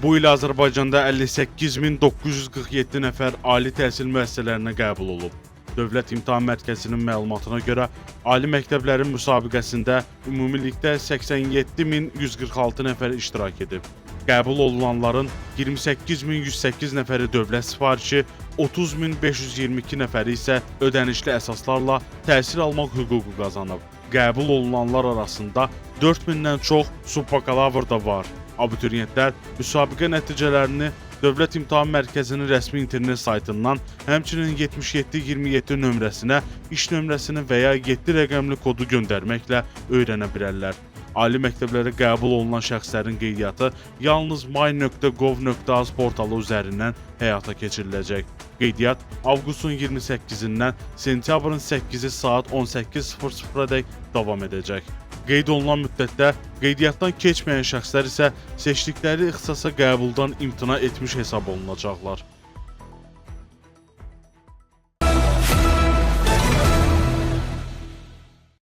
Bu il Azərbaycanda 58.947 nəfər ali təhsil müəssisələrinə qəbul olub. Dövlət İmtahan Mərkəzinin məlumatına görə, ali məktəblərin müsabiqəsində ümumilikdə 87.146 nəfər iştirak edib. Qəbul olunanların 28.108 nəfəri dövlət sifarişi, 30.522 nəfəri isə ödənişli əsaslarla təhsil almaq hüququ qazanıb. Qəbul olunanlar arasında 4000-dən çox subbakalavr da var. Abituriyentlər müsabiqə nəticələrini Dövlət İmtahan Mərkəzinin rəsmi internet saytından, həmçinin 7727 nömrəsinə, iş nömrəsini və ya 7 rəqəmli kodu göndərməklə öyrənə bilərlər. Ali məktəblərə qəbul olunan şəxslərin qeydiyyatı yalnız my.gov.az portalı üzərindən həyata keçiriləcək. Qeydiyyat avqustun 28-dən sentyabrın 8-i saat 18:00-dək davam edəcək. Qeyd olunan müddətdə qeydiyyatdan keçməyən şəxslər isə seçdikləri ixtisasa qəbuldan imtina etmiş hesab olunacaqlar.